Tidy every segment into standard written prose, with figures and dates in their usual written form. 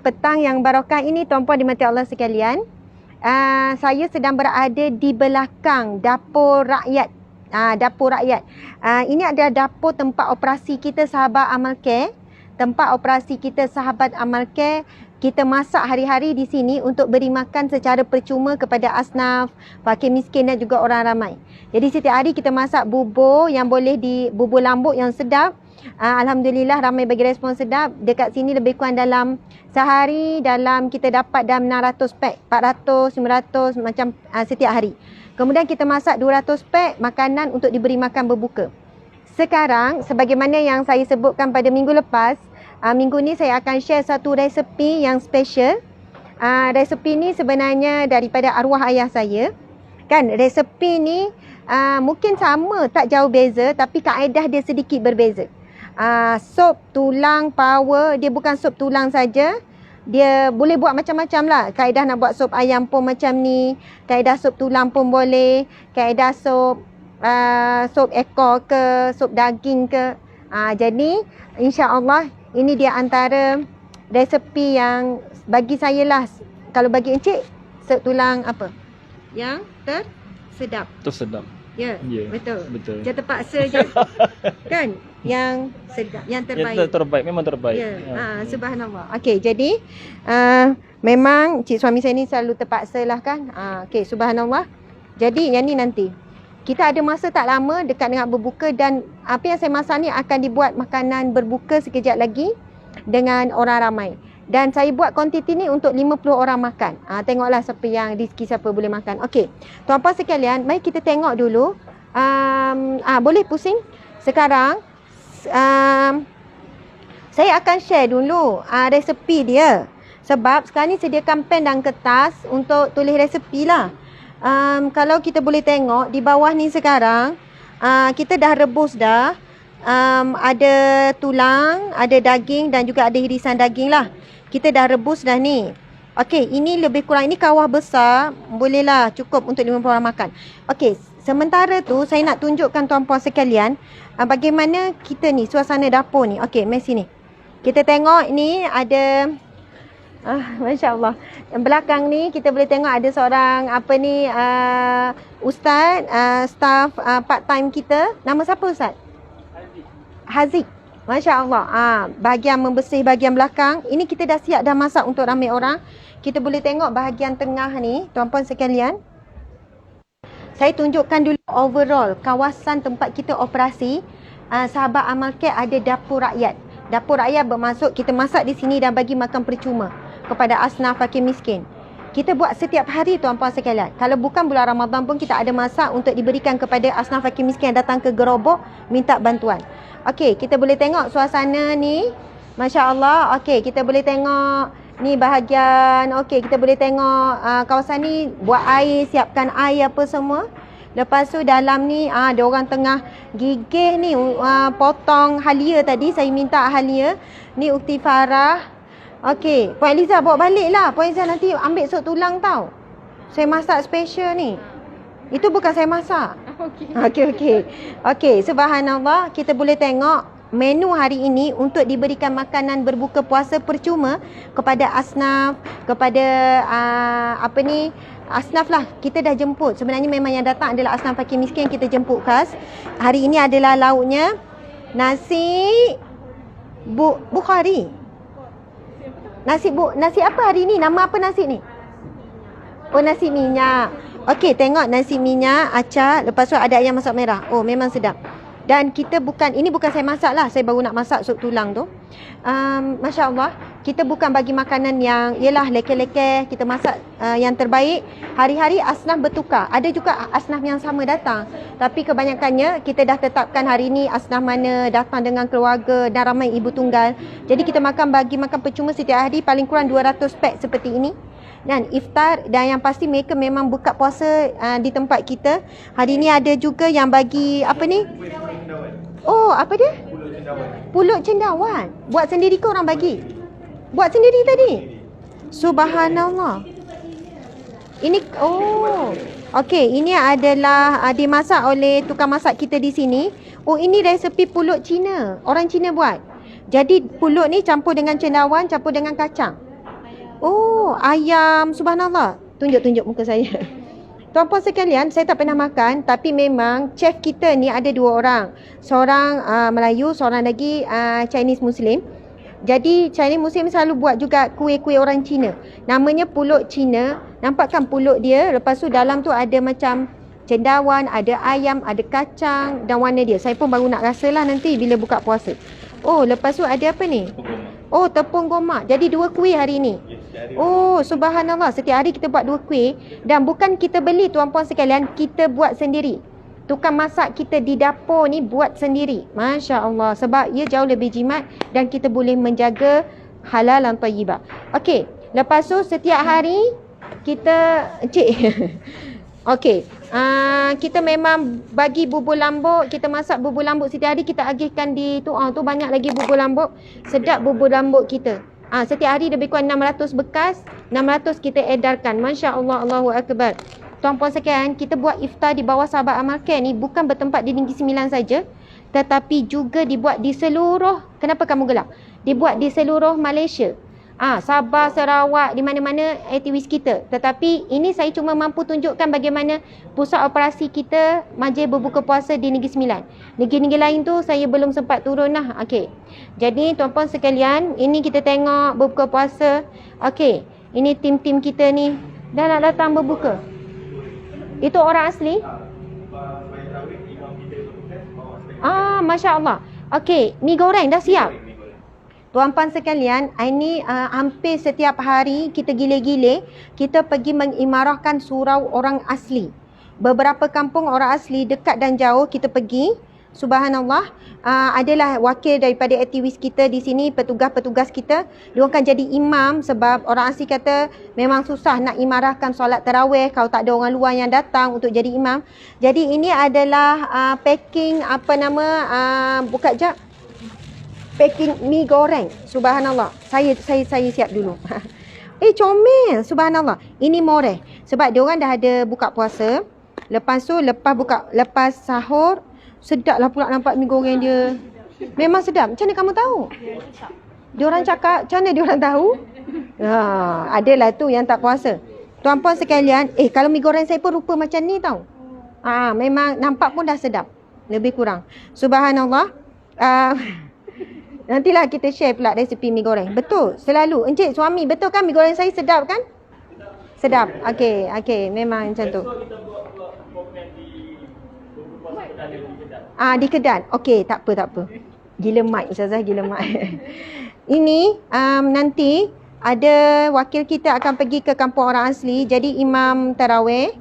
petang yang barakah ini, tuan-puan dimati Allah sekalian. Saya sedang berada di belakang dapur rakyat. Dapur rakyat. Ini adalah dapur tempat operasi kita sahabat Amal Care. Tempat operasi kita sahabat Amal Care. Kita masak hari-hari di sini untuk beri makan secara percuma kepada asnaf, fakir miskin dan juga orang ramai. Jadi setiap hari kita masak bubur yang boleh bubur lambuk yang sedap. Alhamdulillah ramai bagi respon sedap. Dekat sini lebih kurang dalam sehari kita dapat dalam 600 pack, 400, 500 macam setiap hari. Kemudian kita masak 200 pack makanan untuk diberi makan berbuka. Sekarang sebagaimana yang saya sebutkan pada minggu lepas, minggu ni saya akan share satu resepi yang special. Resepi ni sebenarnya daripada arwah ayah saya. Kan resepi ni mungkin sama, tak jauh beza, tapi kaedah dia sedikit berbeza. Sup tulang power, dia bukan sup tulang saja. Dia boleh buat macam-macam lah. Kaedah nak buat sup ayam pun macam ni. Kaedah sup tulang pun boleh. Kaedah sup ekor ke, sup daging ke. Jadi insya-Allah ini dia antara resepi yang bagi saya lah. Kalau bagi encik, sup tulang apa? Yang tersedap. Tersedap. Ya, yeah, betul. Jangan terpaksa je. Kan? Yang sedap, yang terbaik. Yang terbaik, memang terbaik. Ya, subhanallah. Okey, jadi memang cik suami saya ni selalu terpaksa lah kan. Okey, subhanallah. Jadi yang ni nanti. Kita ada masa tak lama dekat dengan berbuka dan apa yang saya masak ni akan dibuat makanan berbuka sekejap lagi dengan orang ramai. Dan saya buat kuantiti ni untuk 50 orang makan. Tengoklah siapa yang rezeki siapa boleh makan. Okey. Tuan-puan sekalian, mari kita tengok dulu. Boleh pusing? Sekarang saya akan share dulu resepi dia. Sebab sekarang ni sediakan pen dan kertas untuk tulis resepi lah. Kalau kita boleh tengok di bawah ni sekarang, kita dah rebus dah. Ada tulang, ada daging dan juga ada irisan daging lah. Kita dah rebus dah ni. Okey, ini lebih kurang, ini kawah besar. Bolehlah cukup untuk 50 orang makan. Okey, sementara tu saya nak tunjukkan tuan-puan sekalian bagaimana kita ni, suasana dapur ni. Okey, mari sini. Kita tengok ni ada Masya Allah. Belakang ni kita boleh tengok ada seorang ustaz, staff part time kita. Nama siapa ustaz? Haziq. Masya Allah. Bahagian membersih bahagian belakang. Ini kita dah siap dah masak untuk ramai orang. Kita boleh tengok bahagian tengah ni, tuan-puan sekalian. Saya tunjukkan dulu overall kawasan tempat kita operasi. Sahabat Amal Care ada dapur rakyat. Dapur rakyat bermaksud kita masak di sini dan bagi makan percuma kepada asnaf fakir miskin. Kita buat setiap hari tuan-puan sekalian. Kalau bukan bulan Ramadan pun kita ada masak untuk diberikan kepada asnaf fakir miskin yang datang ke gerobok minta bantuan. Okey, kita boleh tengok suasana ni. Masya Allah. Okey, kita boleh tengok ni bahagian. Okey, kita boleh tengok kawasan ni buat air, siapkan air apa semua. Lepas tu dalam ni ada orang tengah gigih ni potong halia tadi. Saya minta halia. Ni Ukti Farah. Okey, Puan Eliza bawa balik lah. Puan Eliza nanti ambil sup tulang tau. Saya masak special ni. Itu bukan saya masak. Okey, subhanallah, kita boleh tengok menu hari ini untuk diberikan makanan berbuka puasa percuma kepada asnaf, kepada asnaf lah. Kita dah jemput. Sebenarnya memang yang datang adalah asnaf fakir miskin, kita jemput khas. Hari ini adalah lauknya nasi Bukhari. Nasi apa hari ni? Nama apa nasi ni? Oh, nasi minyak. Okey, tengok nasi minyak, acar, lepas tu ada ayam masak merah. Oh, memang sedap. Dan kita ini bukan saya masak lah. Saya baru nak masak sup tulang tu. Masya Allah, kita bukan bagi makanan yang yelah lekeh-lekeh. Kita masak yang terbaik. Hari-hari asnaf bertukar. Ada juga asnaf yang sama datang. Tapi kebanyakannya kita dah tetapkan hari ni asnaf mana datang dengan keluarga dan ramai ibu tunggal. Jadi kita bagi makan percuma setiap hari paling kurang 200 pack seperti ini. Dan iftar, dan yang pasti mereka memang buka puasa di tempat kita. Hari ni ada juga yang bagi apa ni? Oh, apa dia? Pulut cendawan. Buat sendiri ke orang bagi? Buat sendiri tadi? Subhanallah. Ini okey, ini adalah dimasak oleh tukang masak kita di sini. Oh, ini resepi pulut Cina. Orang Cina buat. Jadi pulut ni campur dengan cendawan, campur dengan kacang. Oh, ayam. Subhanallah. Tunjuk-tunjuk muka saya. Tuan-puan sekalian, saya tak pernah makan, tapi memang chef kita ni ada 2 orang. Seorang Melayu, seorang lagi Chinese Muslim. Jadi Chinese Muslim selalu buat juga kuih-kuih orang Cina. Namanya pulut Cina. Nampak kan pulut dia? Lepas tu dalam tu ada macam cendawan, ada ayam, ada kacang dan warna dia. Saya pun baru nak rasalah nanti bila buka puasa. Oh, lepas tu ada apa ni? Oh, tepung gomak. Jadi 2 kuih hari ni. Oh, subhanallah. Setiap hari kita buat 2 kuih. Dan bukan kita beli, tuan-puan sekalian. Kita buat sendiri. Tukang masak kita di dapur ni buat sendiri. Masya Allah. Sebab ia jauh lebih jimat. Dan kita boleh menjaga halal dan tayyibah. Okey. Lepas tu setiap hari kita... Encik. Okey. Kita memang bagi bubur lambuk. Kita masak bubur lambuk setiap hari. Kita agihkan di tu. Tu banyak lagi bubur lambuk. Sedap bubur lambuk kita. Setiap hari lebih kurang 600 bekas. 600 kita edarkan. Masya Allah. Allahu Akbar. Tuan-puan sekalian, kita buat iftar di bawah Sahabat Amal Care ni bukan bertempat di Negeri Sembilan saja, tetapi juga dibuat di seluruh, kenapa kamu gelap? Dibuat di seluruh Malaysia. Sabah, Sarawak, di mana-mana aktivis kita. Tetapi ini saya cuma mampu tunjukkan bagaimana pusat operasi kita majlis berbuka puasa di Negeri Sembilan. Negeri-negeri lain tu saya belum sempat turun lah. Okey. Jadi tuan-puan sekalian, ini kita tengok berbuka puasa. Okey. Ini tim-tim kita ni dah nak datang berbuka. Itu orang asli? Masya Allah. Okey, mi goreng dah siap. Tuan-puan sekalian, ini hampir setiap hari kita gile-gile, kita pergi mengimarahkan surau orang asli. Beberapa kampung orang asli dekat dan jauh kita pergi. Subhanallah. Adalah wakil daripada aktivis kita di sini, petugas-petugas kita. Dia akan jadi imam sebab orang asli kata memang susah nak imarahkan solat tarawih kalau tak ada orang luar yang datang untuk jadi imam. Jadi ini adalah packing buka jap. Packing mi goreng. Subhanallah. Saya siap dulu. Comel. Subhanallah. Ini moreh. Sebab dia orang dah ada buka puasa. Lepas tu lepas sahur, sedaplah pula nampak mi goreng dia. Memang sedap. Macam mana kamu tahu? Diorang cakap, macam mana diorang tahu? Adalah tu yang tak puasa. Tuan-puan sekalian, kalau mi goreng saya pun rupa macam ni tau. Memang nampak pun dah sedap. Lebih kurang. Subhanallah. Nantilah kita share pula resipi mi goreng. Betul, selalu. Encik, suami, betul kan mi goreng saya sedap kan? Sedap. Okey, memang macam tu. Di Kedah. Okey, tak apa. Gila mic, Ustazah, gila mic. Ini nanti ada wakil kita akan pergi ke kampung orang asli. Jadi imam tarawih,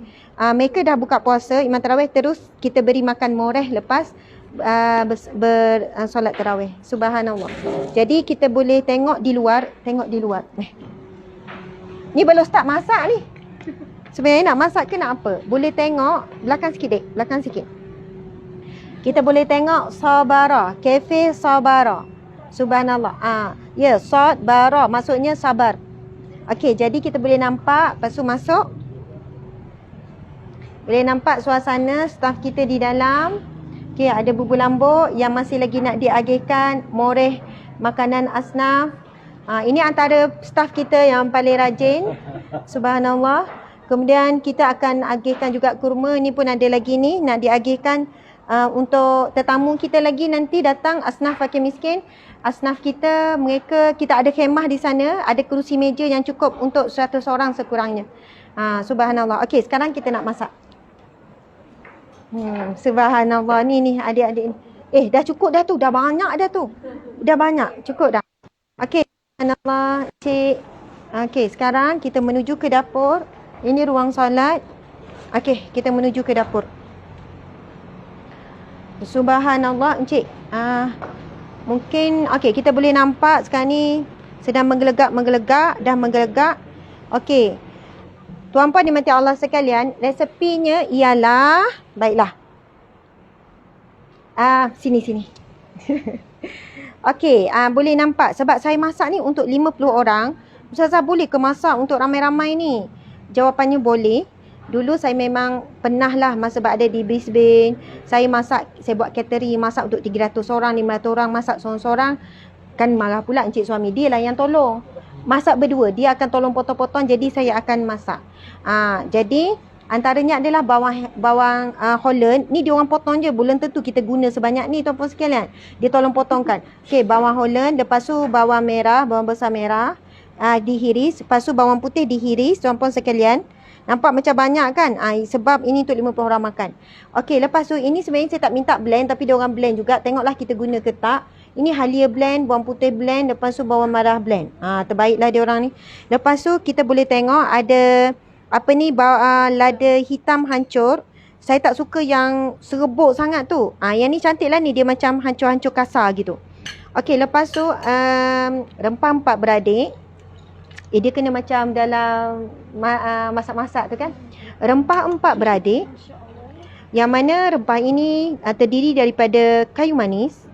mereka dah buka puasa, imam tarawih, terus kita beri makan moreh lepas solat tarawih. Subhanallah. Jadi kita boleh tengok di luar. Ni belum start masak ni. Sebenarnya nak masak ke nak apa? Boleh tengok belakang sikit. Kita boleh tengok Sabara, Cafe Sabara. Subhanallah. Sabara maksudnya sabar. Okey, jadi kita boleh nampak, lepas tu masuk. Boleh nampak suasana staf kita di dalam. Okey, ada bubur lambuk yang masih lagi nak diagihkan, moreh makanan asnaf. Ini antara staf kita yang paling rajin. Subhanallah. Kemudian kita akan agihkan juga kurma. Ini pun ada lagi ni nak diagihkan. Untuk tetamu kita lagi nanti datang, asnaf fakir miskin. Asnaf kita, kita ada khemah di sana, ada kerusi meja yang cukup untuk 100 orang sekurangnya. Subhanallah. Okey, sekarang kita nak masak. Subhanallah. Ni adik-adik ni. Dah cukup dah tu, dah banyak dah tu. Dah banyak, cukup dah. Okey, subhanallah, cik. Okey, sekarang kita menuju ke dapur. Ini ruang solat. Okey, kita menuju ke dapur. Subhanallah, encik. Mungkin kita boleh nampak sekarang ni sedang menggelegak. Okey. Tuan-puan dimati Allah sekalian, resepinya ialah, baiklah. Sini. Okey, boleh nampak sebab saya masak ni untuk 50 orang. Ustazah, boleh ke masak untuk ramai-ramai ni? Jawapannya boleh. Dulu saya memang pernah lah masa berada di Brisbane. Saya buat catering, masak untuk 300 orang, 500 orang, masak seorang-seorang. Kan marah pula encik suami, dia lah yang tolong. masak berdua. Dia akan tolong potong-potong, jadi saya akan masak. Jadi antaranya adalah bawang Holland. Ni dia orang potong je, belum tentu kita guna sebanyak ni tuan-puan sekalian. Dia tolong potongkan. Okey, bawang Holland, lepas tu bawang merah, bawang besar merah dihiris, lepas tu bawang putih dihiris tuan-puan sekalian. Nampak macam banyak kan? Sebab ini untuk 50 orang makan. Okey, lepas tu ini sebenarnya saya tak minta blend, tapi dia orang blend juga. Tengoklah kita guna ke tak. Ini halia blend, bawang putih blend, lepas tu bawang merah blend. Terbaiklah dia orang ni. Lepas tu kita boleh tengok ada apa ni, lada hitam hancur. Saya tak suka yang serebuk sangat tu. Yang ni cantik lah ni, dia macam hancur-hancur kasar gitu. Okey, lepas tu rempah 4 beradik. Dia kena macam dalam masak-masak tu kan. Rempah 4 beradik. Yang mana rempah ini terdiri daripada kayu manis.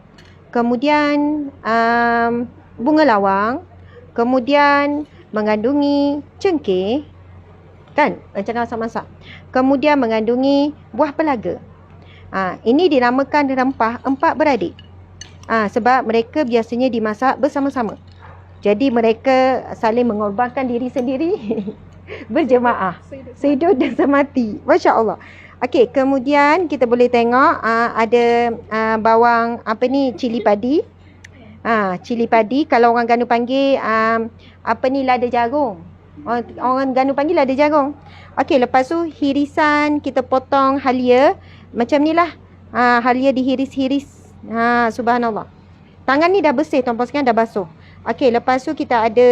Kemudian bunga lawang. Kemudian mengandungi cengkeh. Kan? Macam masak-masak. Kemudian mengandungi buah pelaga. Ini dinamakan rempah 4 beradik. Sebab mereka biasanya dimasak bersama-sama. Jadi mereka saling mengorbankan diri sendiri berjemaah. Sehidup dan semati. Masya Allah. Okey, kemudian kita boleh tengok ada bawang cili padi. Cili padi kalau orang Ganu panggil lada jagung. Orang Ganu panggil lada jagung. Okey, lepas tu hirisan kita potong halia macam ni lah. Halia dihiris-hiris. Subhanallah. Tangan ni dah bersih tuan-puan sekalian, dah basuh. Okey, lepas tu kita ada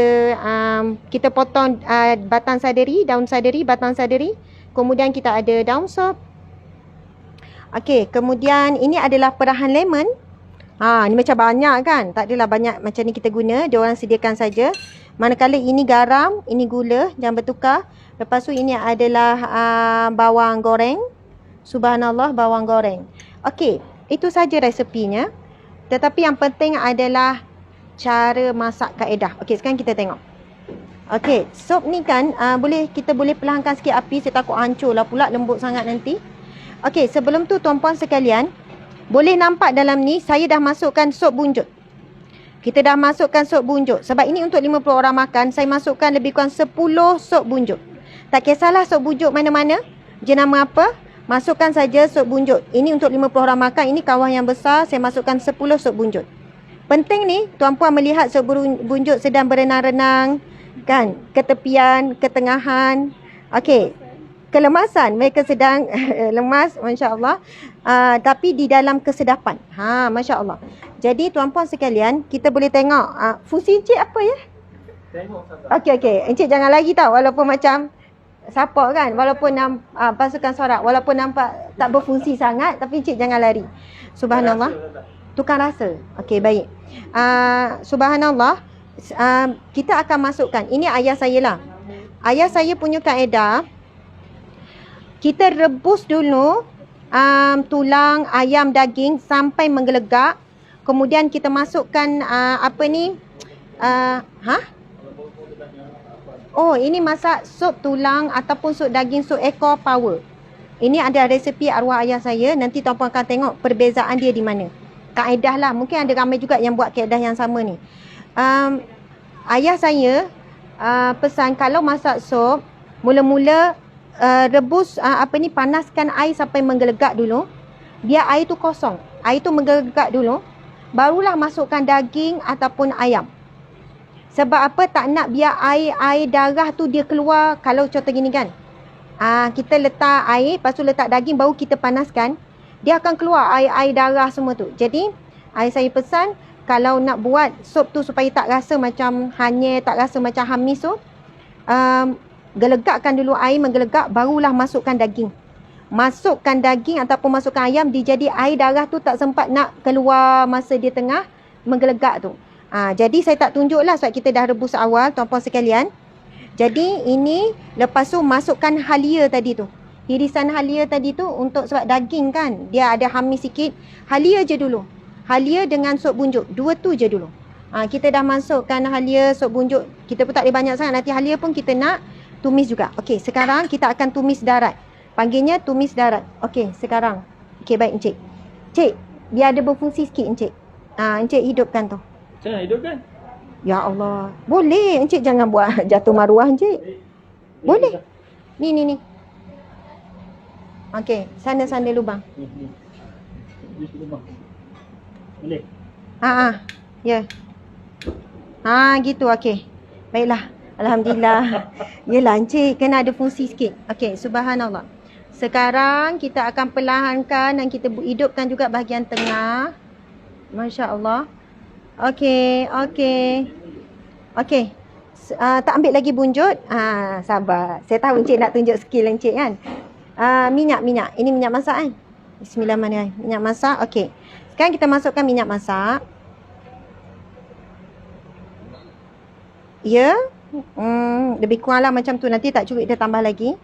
kita potong batang saderi, daun saderi, batang saderi. Kemudian kita ada daun sop. Okey, kemudian ini adalah perahan lemon. Ni macam banyak kan? Tak adalah banyak macam ni kita guna. Dia orang sediakan saja. Manakala ini garam, ini gula, jangan bertukar. Lepas tu ini adalah bawang goreng. Subhanallah, bawang goreng. Okey, itu saja resepinya. Tetapi yang penting adalah cara masak kaedah. Okey, sekarang kita tengok. Okey, sup ni kan kita boleh perlahankan sikit api. Saya takut hancur lah pula, lembut sangat nanti. Okey, sebelum tu tuan-puan sekalian, boleh nampak dalam ni saya dah masukkan sup bunjut. Kita dah masukkan sup bunjut. Sebab ini untuk 50 orang makan, saya masukkan lebih kurang 10 sup bunjut. Tak kisahlah sup bunjut mana-mana, jenama apa, masukkan saja sup bunjut. Ini untuk 50 orang makan, ini kawah yang besar, saya masukkan 10 sup bunjut. Penting ni, tuan-puan melihat sup bunjut sedang berenang-renang, kan? Ke tepian, ke tengahan. Okey. Kelemasan, mereka sedang lemas, Masya Allah. Tapi di dalam kesedapan. Masya Allah. Jadi, tuan-puan sekalian, kita boleh tengok. Fungsi Encik apa ya? Tengok. Okey. Encik jangan lagi tau, walaupun macam support kan. Walaupun pasukan sorak, walaupun nampak tak berfungsi sangat, tapi Encik jangan lari. Subhanallah. Tukar rasa. Okey, baik. Subhanallah. Kita akan masukkan. Ini ayah saya lah. Ayah saya punya kaedah. Kita rebus dulu tulang ayam daging sampai menggelegak. Kemudian kita masukkan ini masak sup tulang ataupun sup daging, sup ekor power. Ini ada resepi arwah ayah saya. Nanti tuan-puan akan tengok perbezaan dia di mana. Kaedah lah. Mungkin ada ramai juga yang buat kaedah yang sama ni. Ayah saya pesan kalau masak sup, mula-mula rebus panaskan air sampai menggelegak dulu. Biar air tu kosong. Air tu menggelegak dulu. Barulah masukkan daging ataupun ayam. Sebab apa? Tak nak biar air darah tu dia keluar. Kalau contoh gini kan, kita letak air, lepas tu letak daging, baru kita panaskan, dia akan keluar air darah semua tu. Jadi ayah saya pesan, kalau nak buat sup tu supaya tak rasa macam hanyir, tak rasa macam hamis tu, gelegakkan dulu air, menggelegak, barulah masukkan daging. Masukkan daging ataupun masukkan ayam, jadi air darah tu tak sempat nak keluar masa dia tengah menggelegak tu. Jadi saya tak tunjuk lah sebab kita dah rebus awal, tuan-puan sekalian. Jadi ini lepas tu masukkan halia tadi tu. Irisan halia tadi tu untuk sebab daging kan, dia ada hamis sikit. Halia je dulu. Halia dengan sup bunjuk. Dua tu je dulu. Kita dah masukkan halia, sup bunjuk. Kita pun tak boleh banyak sangat. Nanti halia pun kita nak tumis juga. Okey, sekarang kita akan tumis darat. Panggilnya tumis darat. Okey, sekarang. Okey, baik Encik. Encik, biar ada berfungsi sikit Encik. Encik hidupkan tu. Macam mana hidupkan? Ya Allah. Boleh. Encik jangan buat jatuh maruah encik. Boleh. Ni. Okey. Sana lubang. Boleh. Ya. Gitu. Okey. Baiklah. Alhamdulillah. Yelah encik kena ada fungsi sikit. Okey. Subhanallah. Sekarang kita akan perlahankan dan kita hidupkan juga bahagian tengah. Masya Allah. Okey. Tak ambil lagi bunjut. Sabar. Saya tahu encik nak tunjuk skill encik kan. Minyak. Ini minyak masak kan. Bismillahirrahmanirrahim. Minyak masak. Okey. Sekarang kita masukkan minyak masak. Ya. Lebih kurang lah macam tu. Nanti tak cukup kita tambah lagi.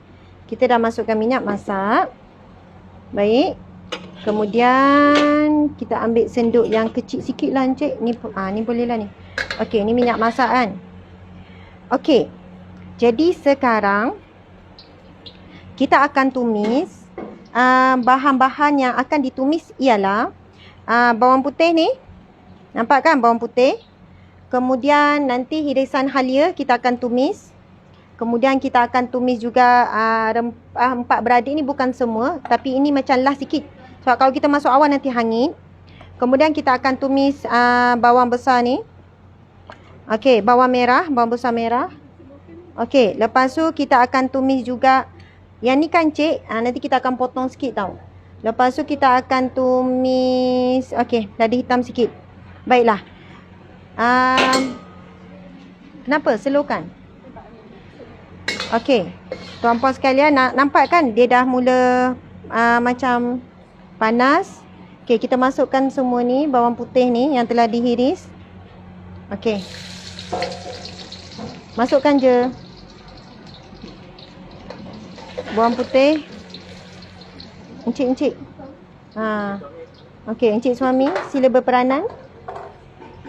Kita dah masukkan minyak masak. Baik. Kemudian kita ambil senduk yang kecil sikit lah encik. Ni boleh lah ni. Okey, ni minyak masak kan. Okey. Jadi sekarang kita akan tumis. Bahan-bahan yang akan ditumis ialah bawang putih ni. Nampak kan bawang putih? Kemudian nanti hirisan halia kita akan tumis. Kemudian kita akan tumis juga rempah empat beradik ni, bukan semua. Tapi ini macam last sikit. Sebab kalau kita masuk awal nanti hangit. Kemudian kita akan tumis bawang besar ni. Okey, bawang besar merah. Okey, lepas tu kita akan tumis juga. Yang ni kan cik, nanti kita akan potong sikit tau. Lepas tu kita akan tumis. Okey, lada hitam sikit. Baiklah. Kenapa? Slowkan. Okey. Tuan-puan sekalian, nampak kan dia dah mula macam panas. Okey, kita masukkan semua ni, bawang putih ni yang telah dihiris. Okey. Masukkan je bawang putih. Encik. Okey, encik suami sila berperanan.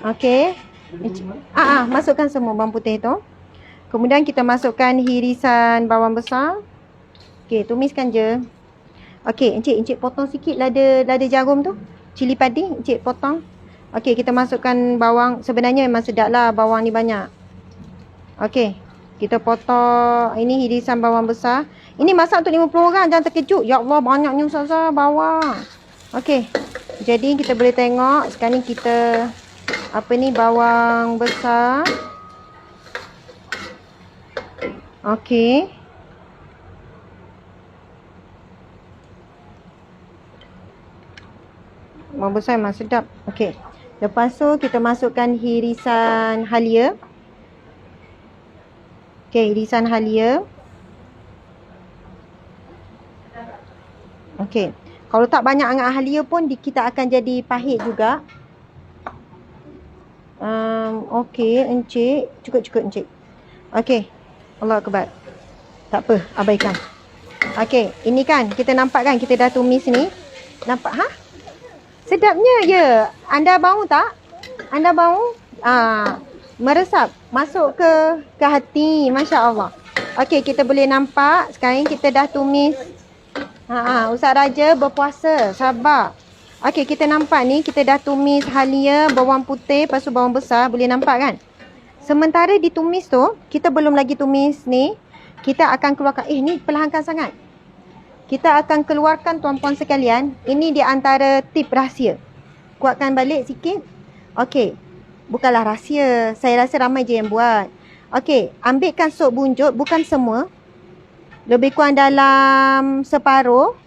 Okey. Masukkan semua bawang putih tu. Kemudian kita masukkan hirisan bawang besar. Okey, tumiskan je. Okey, encik potong sikit lada jarum tu. Cili padi, encik potong. Okey, kita masukkan bawang. Sebenarnya memang sedap lah bawang ni banyak. Okey, kita potong. Ini hirisan bawang besar. Ini masak untuk 50 orang, jangan terkejut. Ya Allah, banyaknya ustazah bawang. Okey, jadi kita boleh tengok. Sekarang ni kita bawang besar. Okey. Bawang besar memang sedap. Okey. Lepas tu kita masukkan hirisan halia. Okey, hirisan halia. Okey. Kalau tak banyak sangat halia pun kita akan jadi pahit juga. Okey, encik. Cukup encik. Okey. Allah Akbar. Tak apa, abaikan. Okey, ini kan kita nampak kan kita dah tumis ni. Nampak Sedapnya ya. Anda bau tak? Anda bau? Meresap masuk ke hati. Masya-Allah. Okey, kita boleh nampak sekarang kita dah tumis. Ustaz Raja berpuasa, sabar. Okey, kita nampak ni kita dah tumis halia, bawang putih, lepas tu bawang besar, boleh nampak kan? Sementara ditumis tu, kita belum lagi tumis ni, kita akan keluarkan, ni perlahankan sangat. Kita akan keluarkan tuan-puan sekalian, ini di antara tip rahsia. Kuatkan balik sikit. Okey, bukanlah rahsia, saya rasa ramai je yang buat. Okey, ambilkan sup bunjut, bukan semua. Lebih kurang dalam separuh.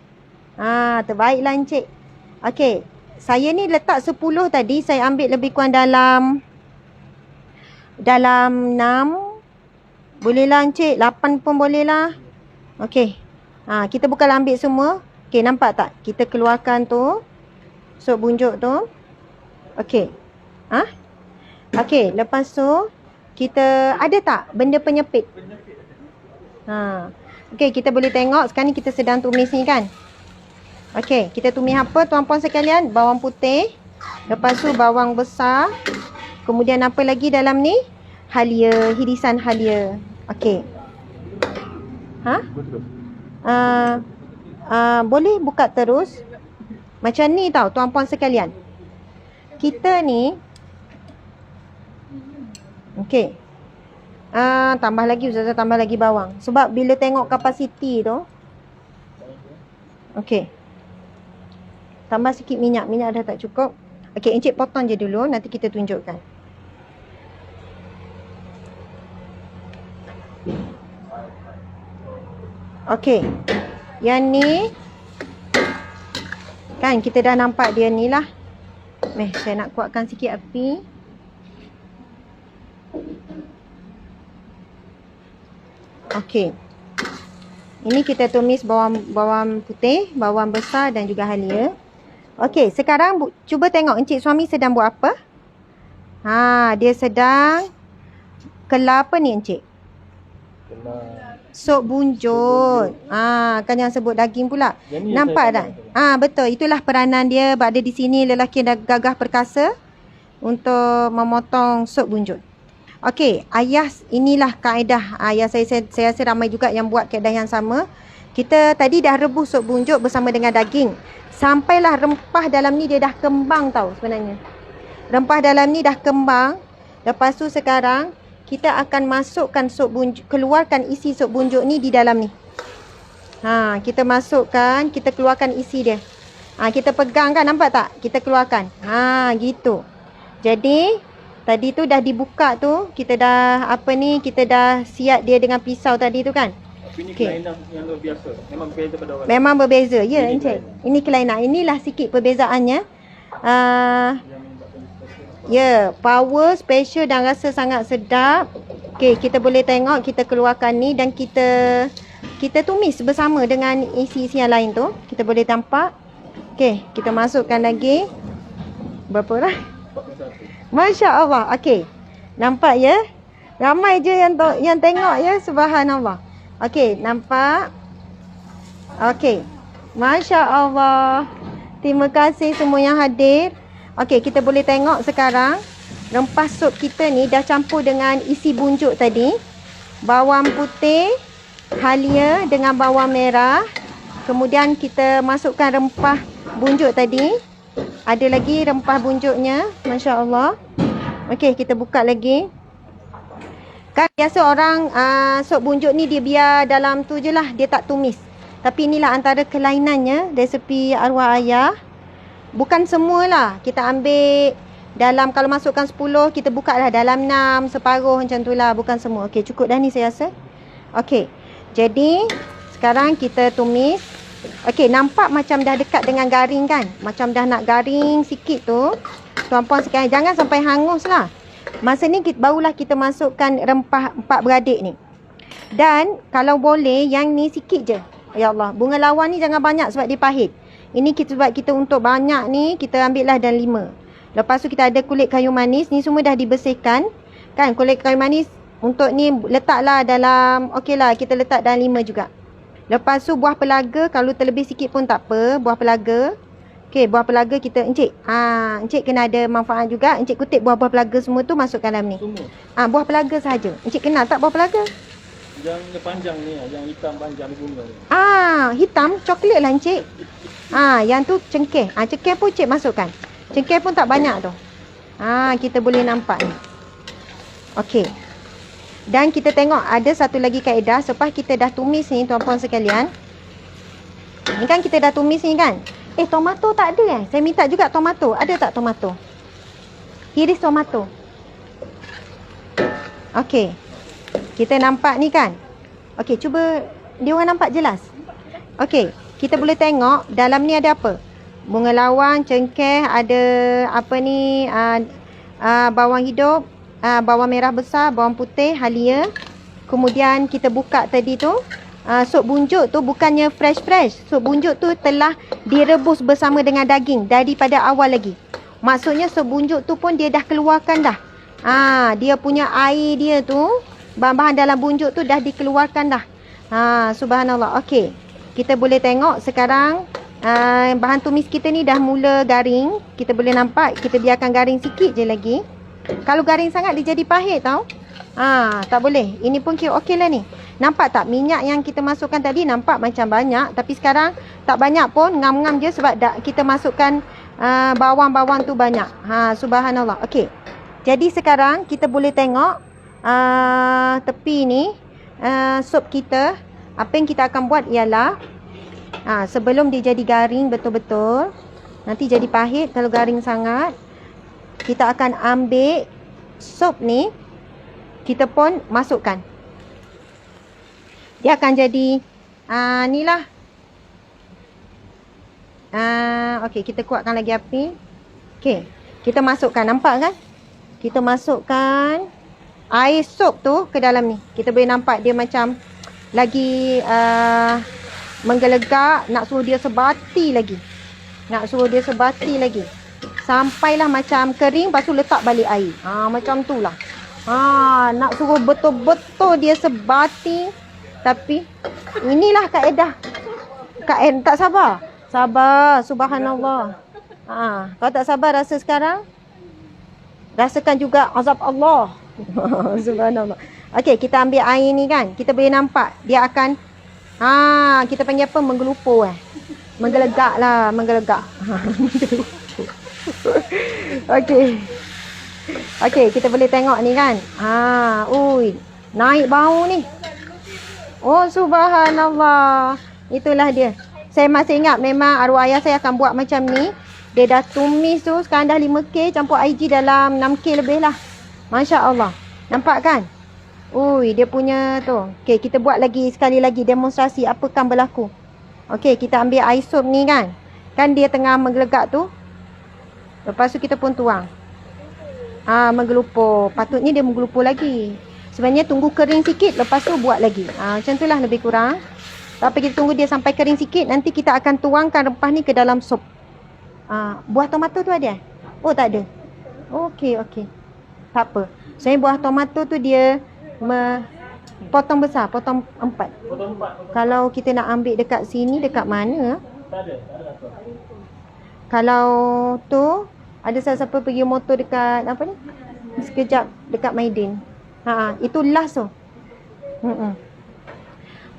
Terbaiklah encik. Okey, saya ni letak 10 tadi, saya ambil lebih kurang dalam 6. Bolehlah encik, 8 pun bolehlah. Okey. Kita bukanlah ambil semua. Okey, nampak tak? Kita keluarkan tu. Sup bunjuk tu. Okey. Okey, lepas tu kita ada tak benda penyepit? Okey, kita boleh tengok sekarang ni kita sedang tumis ni kan. Okey, kita tumis apa tuan-puan sekalian? Bawang putih. Lepas tu bawang besar. Kemudian apa lagi dalam ni? Halia, hirisan halia. Okey. Boleh buka terus. Macam ni tau tuan-puan sekalian. Kita ni Okey. Tambah lagi Ustazah, tambah lagi bawang. Sebab bila tengok kapasiti tu. Okey. Tambah sikit minyak. Minyak dah tak cukup. Okey, Encik potong je dulu. Nanti kita tunjukkan. Okey. Yang ni. Kan kita dah nampak dia ni lah. Saya nak kuatkan sikit api. Okey. Ini kita tumis bawang putih, bawang besar dan juga halia. Okey, sekarang cuba tengok encik suami sedang buat apa? Dia sedang kelar apa ni encik? Sup bunjut. Kan yang sebut daging pula. Nampak tak? Betul. Itulah peranan dia berada di sini. Lelaki dah gagah perkasa untuk memotong sup bunjut. Okey, ayah, inilah kaedah. Yang saya rasa ramai juga yang buat kaedah yang sama. Kita tadi dah rebus sup bunjut bersama dengan daging. Sampailah rempah dalam ni dia dah kembang tau sebenarnya. Rempah dalam ni dah kembang. Lepas tu sekarang kita akan masukkan sup bunjut, keluarkan isi sup bunjut ni di dalam ni. Kita masukkan, kita keluarkan isi dia. Kita pegang kan, nampak tak? Kita keluarkan. Gitu. Jadi, tadi tu dah dibuka tu, kita dah kita dah siap dia dengan pisau tadi tu kan. Ini kelainan yang luar biasa. Memang berbeza pada orang. Memang berbeza. Ya, encik. Ini kelainan. Inilah sikit perbezaannya. Ya, power, special dan rasa sangat sedap. Okey, kita boleh tengok, kita keluarkan ni dan kita tumis bersama dengan isi-isi yang lain tu. Kita boleh nampak. Okey, kita masukkan lagi. Berapa dah? 41. Masya Allah. Okey. Nampak ya? Ramai je yang tengok ya, subhanallah. Okey, nampak? Okey. Masya Allah. Terima kasih semua yang hadir. Okey, kita boleh tengok sekarang rempah sup kita ni dah campur dengan isi bunjuk tadi. Bawang putih, halia dengan bawang merah. Kemudian kita masukkan rempah bunjuk tadi. Ada lagi rempah bunjuknya. Masya Allah. Okey, kita buka lagi. Kan biasa orang sup bunjuk ni dia biar dalam tu je lah. Dia tak tumis. Tapi inilah antara kelainannya resepi arwah ayah. Bukan semualah. Kita ambil dalam, kalau masukkan 10, kita buka lah dalam 6, separuh macam tu lah. Bukan semua. Okey, cukup dah ni saya rasa. Okey. Jadi, sekarang kita tumis. Okey, nampak macam dah dekat dengan garing kan? Macam dah nak garing sikit tu. Tuan-puan sekalian, jangan sampai hangus lah. Masa ni barulah kita masukkan rempah empat beradik ni. Dan, kalau boleh, yang ni sikit je. Ya Allah, bunga lawan ni jangan banyak sebab dia pahit. Ini sebab kita untuk banyak ni, kita ambil lah dan 5. Lepas tu kita ada kulit kayu manis. Ni semua dah dibersihkan. Kan kulit kayu manis untuk ni letaklah dalam, okey lah kita letak dalam 5 juga. Lepas tu buah pelaga, kalau terlebih sikit pun tak apa. Buah pelaga. Okey, buah pelaga kita, encik. Encik kena ada manfaat juga. Encik kutip buah-buah pelaga semua tu masukkan dalam ni. Semua? Buah pelaga sahaja. Encik kenal tak buah pelaga? Yang panjang ni, yang hitam panjang bunga ni. Hitam, coklat lah encik. Yang tu cengkeh. Cengkeh pun cik masukkan. Cengkeh pun tak banyak tu. Kita boleh nampak ni. Okey. Dan kita tengok ada satu lagi kaedah. Selepas kita dah tumis ni tuan-puan sekalian. Ni kan kita dah tumis ni kan. Tomato tak ada Saya minta juga tomato. Ada tak tomato? Iris tomato. Okey. Kita nampak ni kan. Okey, cuba dia orang nampak jelas. Okey, kita boleh tengok dalam ni ada apa? Bunga lawang, cengkeh, ada apa ni, bawang hidup, bawang merah besar, bawang putih, halia. Kemudian kita buka tadi tu, sup bunjuk tu bukannya fresh-fresh. Sup bunjuk tu telah direbus bersama dengan daging daripada awal lagi. Maksudnya sup bunjuk tu pun dia dah keluarkan dah. Dia punya air dia tu, bahan-bahan dalam bunjuk tu dah dikeluarkan dah. Subhanallah. Okey. Kita boleh tengok sekarang bahan tumis kita ni dah mula garing. Kita boleh nampak, kita biarkan garing sikit je lagi. Kalau garing sangat dia jadi pahit tau. Tak boleh. Ini pun kira okey lah ni. Nampak tak minyak yang kita masukkan tadi nampak macam banyak. Tapi sekarang tak banyak pun, ngam-ngam je sebab kita masukkan bawang-bawang tu banyak. Subhanallah. Okey. Jadi sekarang kita boleh tengok tepi ni sup kita, apa yang kita akan buat ialah sebelum dia jadi garing betul-betul, nanti jadi pahit kalau garing sangat, kita akan ambil sup ni, kita pun masukkan. Dia akan jadi ni lah. Okey, kita kuatkan lagi api. Okey, kita masukkan, nampak kan? Kita masukkan air sup tu ke dalam ni. Kita boleh nampak dia macam lagi menggelegak, nak suruh dia sebati lagi. Sampailah macam kering, lepas tu letak balik air. Macam tu lah. Nak suruh betul-betul dia sebati. Tapi inilah kaedah. Tak sabar. Sabar, subhanallah. Kalau tak sabar rasa sekarang, rasakan juga azab Allah. Subhanallah. Okey, kita ambil air ni kan. Kita boleh nampak dia akan kita panggil apa? Menggelupur Menggelegak lah, menggelegak. Okey, kita boleh tengok ni kan. Naik bau ni. Oh, subhanallah. Itulah dia. Saya masih ingat memang arwah ayah saya akan buat macam ni. Dia dah tumis tu, sekarang dah 5K, campur IG dalam 6K lebih lah. Masya Allah. Nampak kan? Dia punya tu. Okey, kita buat lagi sekali lagi demonstrasi apakah berlaku. Okey, kita ambil air sup ni kan. Kan dia tengah menggelegak tu. Lepas tu kita pun tuang. Menggelupur. Patutnya dia menggelupur lagi. Sebenarnya tunggu kering sikit, lepas tu buat lagi. Macam tu lah lebih kurang. Tapi kita tunggu dia sampai kering sikit. Nanti kita akan tuangkan rempah ni ke dalam sup. Buah tomato tu ada? Oh, tak ada. Okey. Tak apa. Sebenarnya buah tomato tu dia potong besar, potong 4. Kalau kita nak ambil dekat sini, dekat mana? Tak ada apa. Kalau tu ada siapa pergi motor dekat apa ni? Sekejap dekat Maidin. Itu last tu.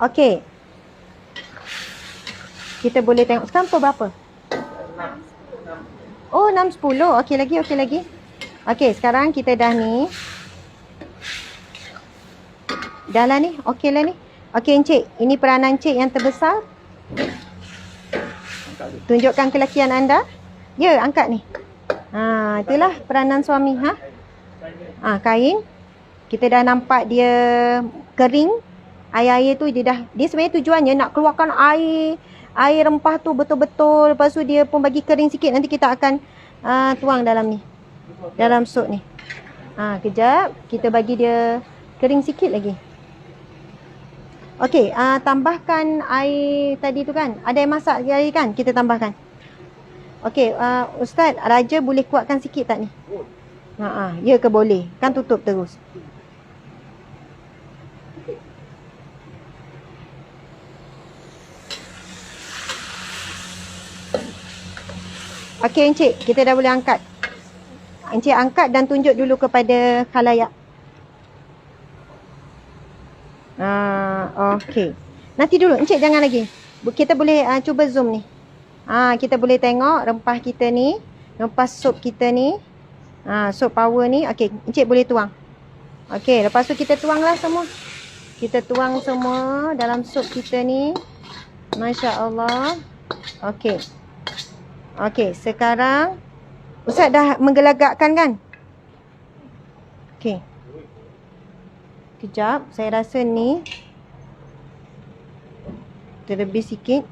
Okey. Kita boleh tengok sekarang pukul berapa? 6.10. Okey lagi. Okey, sekarang kita dah ni. Dah lah ni. Okey lah ni. Okey Encik, ini peranan Encik yang terbesar. Tunjukkan kelakian anda. Ya, angkat ni. Itulah peranan suami. Kain. Kita dah nampak dia kering. Air-air tu dia sebenarnya tujuannya nak keluarkan air rempah tu betul-betul. Lepas tu dia pun bagi kering sikit. Nanti kita akan tuang dalam ni. Dalam sup ni. Kejap. Kita bagi dia kering sikit lagi. Okey, tambahkan air tadi tu kan. Ada air masak lagi kan? Kita tambahkan. Okey, Ustaz, Raja boleh kuatkan sikit tak ni? Ya ke boleh? Kan tutup terus. Okey Encik, kita dah boleh angkat. Encik angkat dan tunjuk dulu kepada khalayak. Okey. Nanti dulu Encik jangan lagi. Kita boleh cuba zoom ni. Kita boleh tengok rempah kita ni, rempah sup kita ni. Sup power ni. Okey, Encik boleh tuang. Okey, lepas tu kita tuanglah semua. Kita tuang semua dalam sup kita ni. Masya-Allah. Okey. Okey, sekarang Ustaz dah menggelagakkan kan? Okey. Kejap, saya rasa ni terlebih sikit.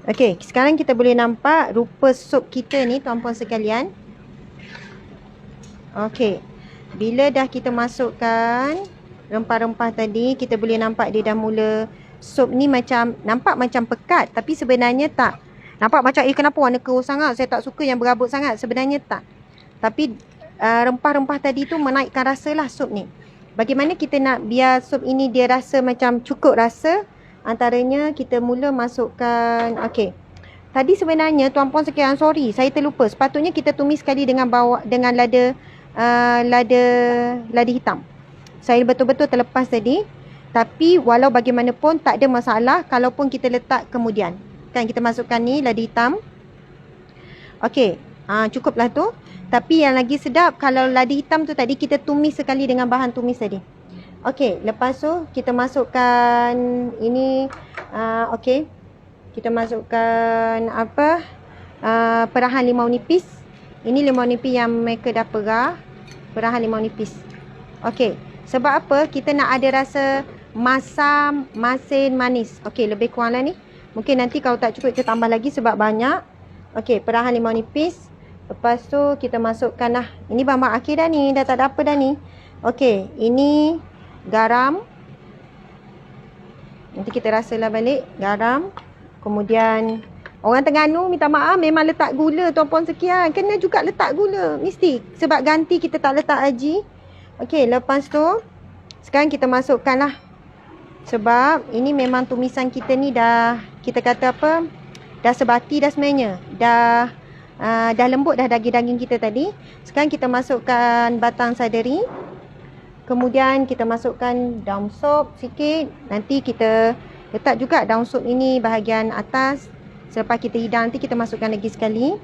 Okey, sekarang kita boleh nampak rupa sup kita ni tuan-puan sekalian. Okey. Bila dah kita masukkan rempah-rempah tadi, kita boleh nampak dia dah mula sup ni nampak macam pekat, tapi sebenarnya tak. Nampak macam kenapa warna keruh sangat, saya tak suka yang berabut sangat. Sebenarnya tak. Tapi rempah-rempah tadi tu menaikkan rasa lah sup ni. Bagaimana kita nak biar sup ini dia rasa macam cukup rasa? Antaranya kita mula masukkan. Okey. Tadi sebenarnya tuan-puan sekalian, sorry, saya terlupa. Sepatutnya kita tumis sekali dengan lada hitam. Saya betul-betul terlepas tadi. Tapi walau bagaimanapun tak ada masalah kalaupun kita letak kemudian. Kan kita masukkan ni lada hitam. Okey. Cukuplah tu. Tapi yang lagi sedap kalau ladi hitam tu tadi kita tumis sekali dengan bahan tumis tadi. Okey, lepas tu kita masukkan ini okey. Kita masukkan apa? Perahan limau nipis. Ini limau nipis yang mereka dah perah. Perahan limau nipis. Okey, sebab apa? Kita nak ada rasa masam, masin, manis. Okey, lebih kurang lah ni. Mungkin nanti kalau tak cukup kita tambah lagi sebab banyak. Okey, perahan limau nipis. Lepas tu kita masukkan lah. Ini bahan akhir dah ni. Dah tak ada apa dah ni. Okey, ini garam. Nanti kita rasalah balik. Garam. Kemudian orang Terengganu minta maaf memang letak gula tuan-puan sekian. Kena juga letak gula. Mesti. Sebab ganti kita tak letak haji. Okey, lepas tu sekarang kita masukkan lah. Sebab ini memang tumisan kita ni dah, kita kata apa, dah sebati dah sebenarnya. Dah lembut dah daging-daging kita tadi. Sekarang kita masukkan batang seledri. Kemudian kita masukkan daun sop sikit. Nanti kita letak juga daun sop ini bahagian atas. Selepas kita hidang nanti kita masukkan lagi sekali.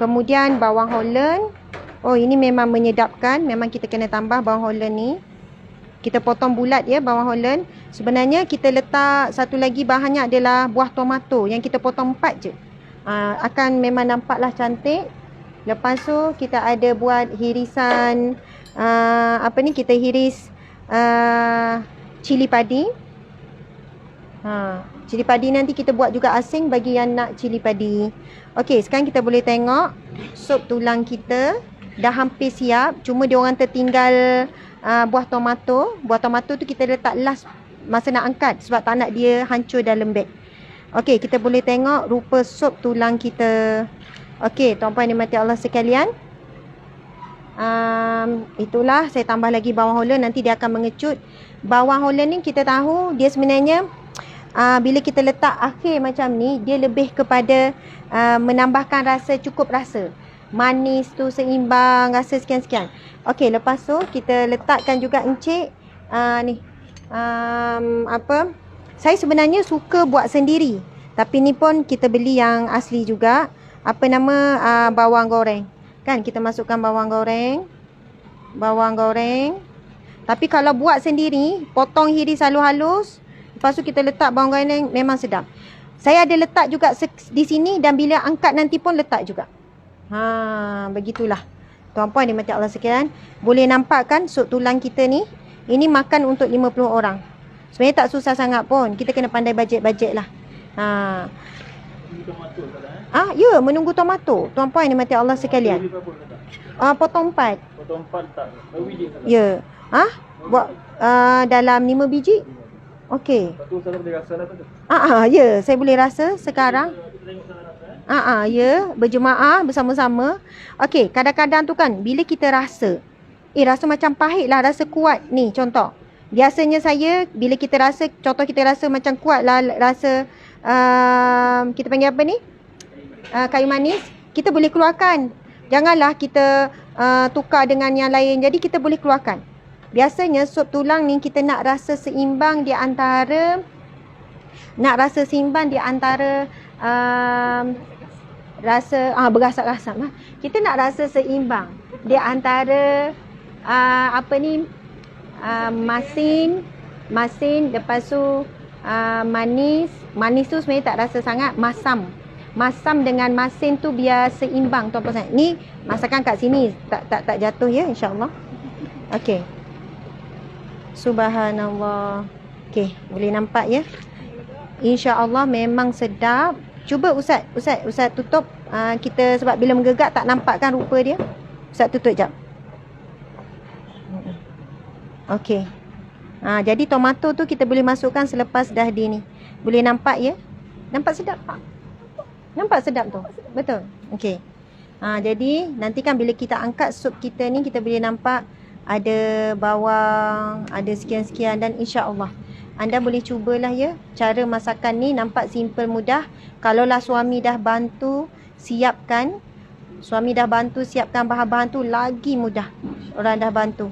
Kemudian bawang holland. Oh, ini memang menyedapkan. Memang kita kena tambah bawang holland ni. Kita potong bulat ya bawang holland. Sebenarnya kita letak satu lagi bahannya adalah buah tomato yang kita potong 4 je. Akan memang nampaklah cantik. Lepas tu kita ada buat hirisan kita hiris cili padi. Cili padi nanti kita buat juga asing bagi yang nak cili padi. Okey, sekarang kita boleh tengok sup tulang kita dah hampir siap. Cuma dia orang tertinggal buah tomato. Buah tomato tu kita letak last masa nak angkat sebab tak nak dia hancur dan lembek. Okey, kita boleh tengok rupa sup tulang kita. Okey, tuan-puan dan mati Allah sekalian. Itulah saya tambah lagi bawang holland, nanti dia akan mengecut. Bawang holland ni kita tahu dia sebenarnya bila kita letak akhir macam ni, dia lebih kepada menambahkan rasa, cukup rasa. Manis tu seimbang, rasa sekian-sekian. Okey, lepas tu kita letakkan juga encik saya sebenarnya suka buat sendiri. Tapi ni pun kita beli yang asli juga. Apa nama bawang goreng. Kan kita masukkan bawang goreng. Bawang goreng. Tapi kalau buat sendiri, potong hiris halus-halus. Lepas tu kita letak bawang goreng, memang sedap. Saya ada letak juga di sini dan bila angkat nanti pun letak juga. Begitulah. Tuan-puan dimati Allah sekalian, boleh nampak kan sup tulang kita ni? Ini makan untuk 50 orang. Sebenarnya tak susah sangat pun. Kita kena pandai bajet-bajet lah. Ya, menunggu tomato. Tuan-puan dimati Allah sekalian. Potong 4. Potong 4 tak. Biji tak. Ya. Buat dalam 5 biji. Okey. Tu saya boleh rasa dah tu. Ya, saya boleh rasa sekarang. Ya, berjemaah bersama-sama. Okey, kadang-kadang tu kan bila kita rasa rasa macam pahit lah, rasa kuat ni contoh. Biasanya saya bila kita rasa, contoh kita rasa macam kuat lah rasa kita panggil apa ni? Kayu manis, kita boleh keluarkan. Janganlah kita tukar dengan yang lain. Jadi kita boleh keluarkan. Biasanya sup tulang ni kita nak rasa seimbang di antara rasa berasap-rasap lah. Kita nak rasa seimbang di antara masin, lepas tu manis tu sebenarnya tak rasa sangat, masam dengan masin tu biar seimbang tuan-puan. Ni masakan kat sini tak jatuh ya, insya-Allah. Okey. Subhanallah. Okey, boleh nampak ya. Insya-Allah memang sedap. Cuba Ustaz tutup kita sebab bila menggegak tak nampakkan rupa dia. Ustaz tutup jap. Okey. Jadi tomato tu kita boleh masukkan selepas dah di ni. Boleh nampak ya? Nampak sedap tak? Nampak sedap tu? Betul? Okey. Jadi nanti kan bila kita angkat sup kita ni, kita boleh nampak ada bawang, ada sekian-sekian dan insya-Allah anda boleh cubalah ya. Cara masakan ni nampak simple, mudah. Kalaulah suami dah bantu siapkan bahan-bahan tu, lagi mudah. Orang dah bantu.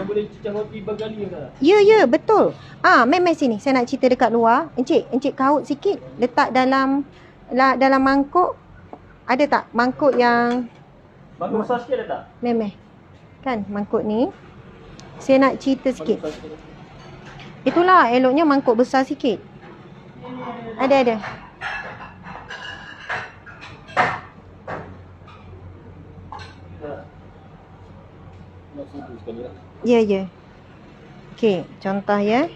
Boleh cicah roti bergali ke? Ya, betul. Mai sini. Saya nak cerita dekat luar. Encik kaut sikit. Letak dalam mangkuk. Ada tak mangkuk yang Mangkuk besar sikit ada tak? Memeh. Kan mangkuk ni. Saya nak cerita sikit. Mangkuk besar sikit. Itulah eloknya mangkuk besar sikit. Ada. Nak sudu sekali lah. Ya. Okey, contoh ya.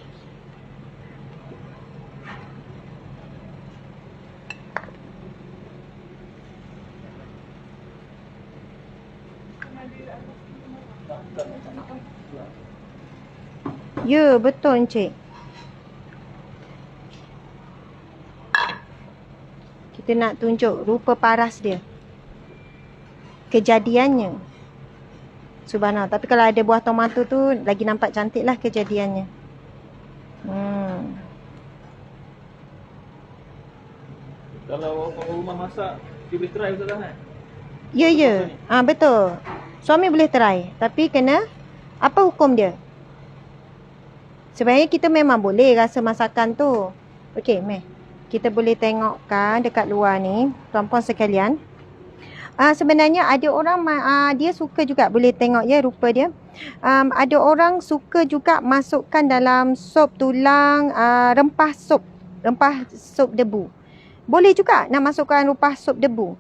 Ya, betul Encik. Kita nak tunjuk rupa paras dia. Kejadiannya. Subhanallah. Tapi kalau ada buah tomato tu lagi nampak cantik lah kejadiannya. Kalau orang rumah masak, dia boleh try betul kan? Ya. Betul. Suami boleh try. Tapi kena, apa hukum dia? Sebenarnya kita memang boleh rasa masakan tu. Okey, meh. Kita boleh tengokkan dekat luar ni, tuan-puan sekalian. Sebenarnya ada orang dia suka juga, boleh tengok ya rupa dia. Ada orang suka juga masukkan dalam sup tulang rempah sup debu. Boleh juga nak masukkan rempah sup debu.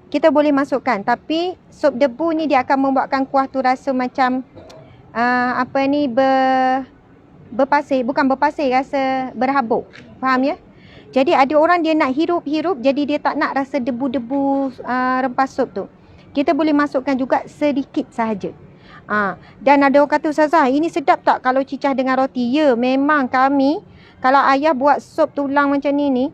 Kita boleh masukkan, tapi sup debu ni dia akan membuatkan kuah tu rasa macam berpasir, bukan berpasir, rasa berhabuk. Faham ya? Jadi ada orang dia nak hirup-hirup, jadi dia tak nak rasa debu-debu rempah sup tu. Kita boleh masukkan juga sedikit sahaja. Dan ada orang kata, Ustazah, ini sedap tak kalau cicah dengan roti? Ya, memang kami, kalau ayah buat sup tulang macam ni,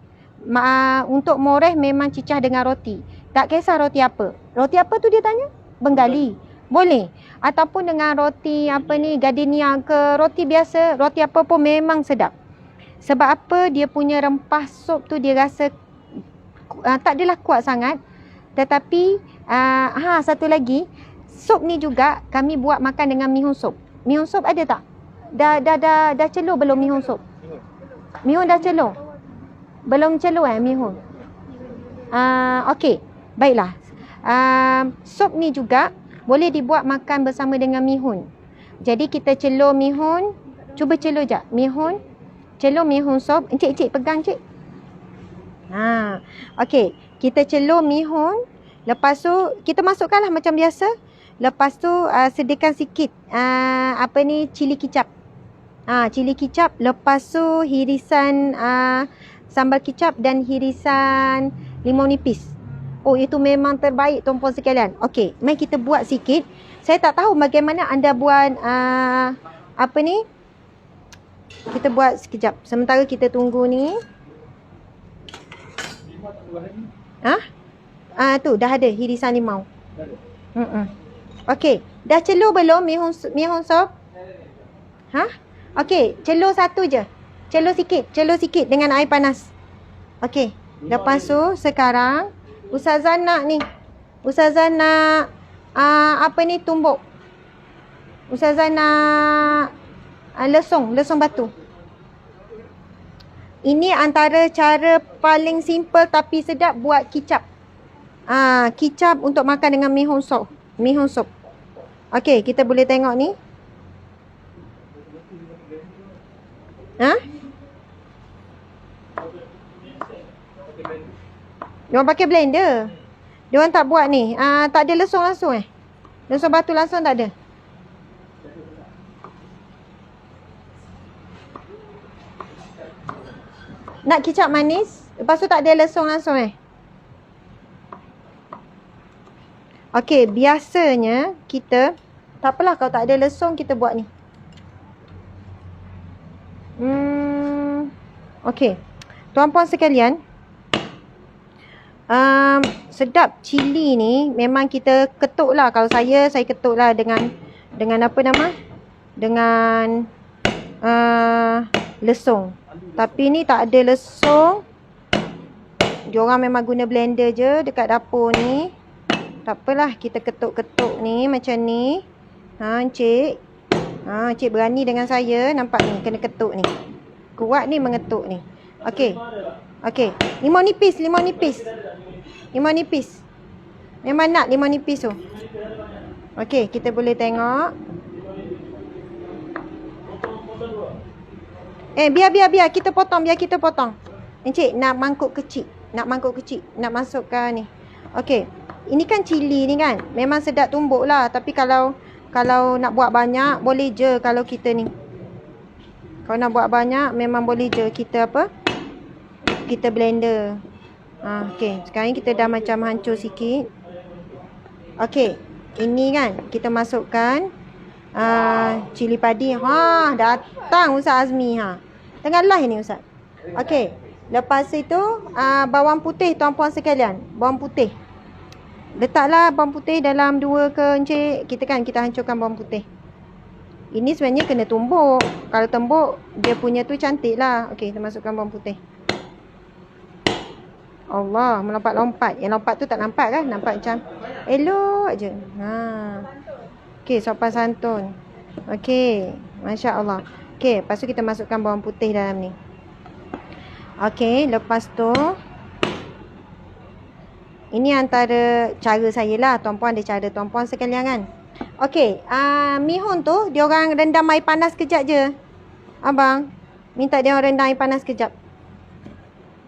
untuk moreh memang cicah dengan roti. Tak kisah roti apa. Roti apa tu dia tanya? Bengali. Boleh. Ataupun dengan roti gardenia ke, roti biasa, roti apa pun memang sedap. Sebab apa? Dia punya rempah sup tu dia rasa tak adalah kuat sangat. Tetapi satu lagi, sup ni juga kami buat makan dengan mihun sup. Mihun sup ada tak? Dah celur belum mihun sup? Mihun dah celur? Belum celur mihun? Okey. Baiklah. Sup ni juga boleh dibuat makan bersama dengan mihun. Jadi kita celur mihun. Cuba celur jap. Mihun. Celur mihun sup. Encik pegang cik. Okey. Kita celur mihun. Lepas tu kita masukkanlah macam biasa. Lepas tu sediakan sikit cili kicap. Cili kicap. Lepas tu hirisan sambal kicap dan hirisan limau nipis. Oh, itu memang terbaik tuan-puan sekalian. Okey, mari kita buat sikit. Saya tak tahu bagaimana anda buat kita buat sekejap. Sementara kita tunggu ni. Tu dah ada hirisan limau. Okey, dah celur belum mihun sup? Okey, celur satu je. Celur sikit dengan air panas. Okey, lepas tu sekarang Ustazah nak tumbuk. Ustazah nak lesung batu. Ini antara cara paling simple tapi sedap buat kicap. Kicap untuk makan dengan mihun sup. Okey, kita boleh tengok ni. Diorang pakai blender. Diorang tak buat ni. Tak ada lesung langsung Lesung batu langsung tak ada. Nak kicap manis. Lepas tu tak ada lesung langsung Okey, biasanya kita, tak apalah kalau tak ada lesung kita buat ni. Okey. Tuan-puan sekalian, sedap cili ni memang kita ketuk lah. Kalau saya ketuk lah dengan dengan lesung. Tapi ni tak ada lesung. Diorang memang guna blender je dekat dapur ni. Tak apalah, kita ketuk-ketuk ni macam ni. Encik. Encik berani dengan saya. Nampak ni, kena ketuk ni. Kuat ni mengetuk ni. Okey. Limau nipis. Memang nak limau nipis tu. Okey, kita boleh tengok. Biar kita potong, Encik nak mangkuk kecil. Nak masukkan ni. Okey. Ini kan cili ni kan. Memang sedap tumbuk lah. Tapi kalau nak buat banyak, boleh je kalau kita ni. Kalau nak buat banyak, memang boleh je kita apa? Kita blender. Okey. Sekarang kita dah macam hancur sikit. Okey. Ini kan kita masukkan cili padi. Datang Ustaz Azmi Tengah live ni Ustaz. Okey. Lepas itu bawang putih tuan-puan sekalian. Bawang putih. Letaklah bawang putih dalam 2 ke Encik. Kita hancurkan bawang putih. Ini sebenarnya kena tumbuk. Kalau tumbuk dia punya tu cantik lah. Okey, kita masukkan bawang putih. Allah, melompat-lompat. Yang lompat tu tak nampak kan? Nampak macam elok je. Okey, sopan santun. Okey, Masya Allah. Okey, lepas tu kita masukkan bawang putih dalam ni. Okey, lepas tu ini antara cara saya lah. Tuan-puan ada cara tuan-puan sekalian kan. Okey, mihun tu dia orang rendam air panas kejap je. Abang, minta dia orang rendam air panas kejap.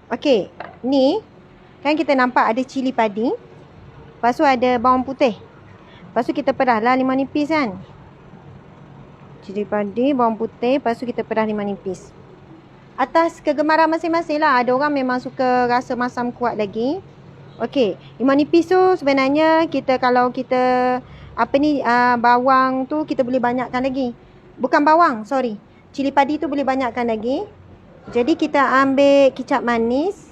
Okey, ni kan kita nampak ada cili padi. Lepas tu ada bawang putih. Lepas tu kita perah lah limau nipis kan. Cili padi, bawang putih. Lepas tu kita perah limau nipis. Atas kegemaran masing-masing lah. Ada orang memang suka rasa masam kuat lagi. Okey, limau nipis tu sebenarnya kalau kita bawang tu kita boleh banyakkan lagi. Bukan bawang, sorry. Cili padi tu boleh banyakkan lagi. Jadi kita ambil kicap manis.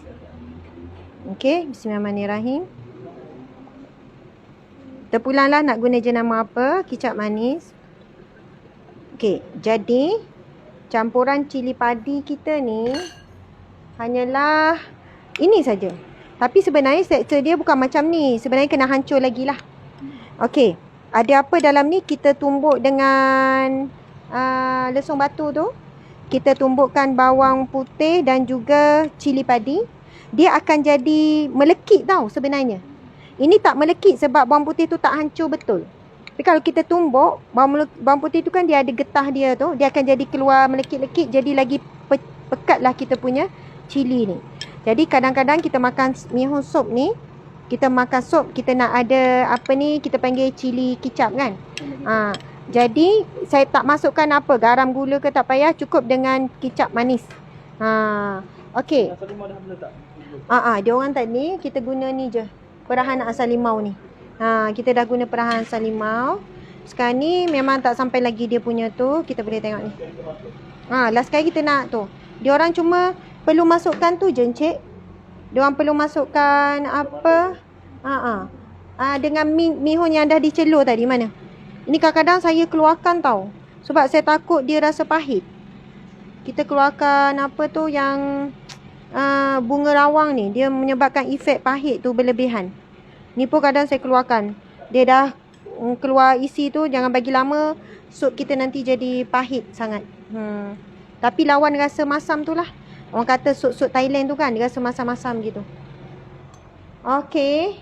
Okey, bismillahirrahmanirrahim. Terpulanglah nak guna jenama apa, kicap manis. Okey, jadi campuran cili padi kita ni hanyalah ini saja. Tapi sebenarnya tekstur dia bukan macam ni. Sebenarnya kena hancur lagi lah. Okey, ada apa dalam ni? Kita tumbuk dengan lesung batu tu. Kita tumbukkan bawang putih dan juga cili padi. Dia akan jadi melekit tau sebenarnya. Ini tak melekit sebab bawang putih tu tak hancur betul. Tapi kalau kita tumbuk, bawang putih tu kan dia ada getah dia tu. Dia akan jadi keluar melekit-lekit. Jadi lagi pekat lah kita punya cili ni. Jadi kadang-kadang kita makan mihun sup ni. Kita makan sup, kita nak ada apa ni, kita panggil cili kicap kan. Jadi saya tak masukkan apa, garam, gula ke tak payah. Cukup dengan kicap manis. Okey. Asal limau dah meletak. Dia orang tadi kita guna ni je. Perahan asal limau ni. Kita dah guna perahan asal limau. Sekarang ni memang tak sampai lagi dia punya tu. Kita boleh tengok ni. Last kali kita nak tu. Dia orang cuma perlu masukkan tu je Encik. Dia orang perlu masukkan apa? Dengan mihun yang dah dicelur tadi mana? Ini kadang-kadang saya keluarkan tau. Sebab saya takut dia rasa pahit. Kita keluarkan apa tu yang bunga rawang ni. Dia menyebabkan efek pahit tu berlebihan. Ni pun kadang saya keluarkan. Dia dah keluar isi tu. Jangan bagi lama. Sup kita nanti jadi pahit sangat. Tapi lawan rasa masam tu lah. Orang kata sup-sup Thailand tu kan. Dia rasa masam-masam gitu. Okey.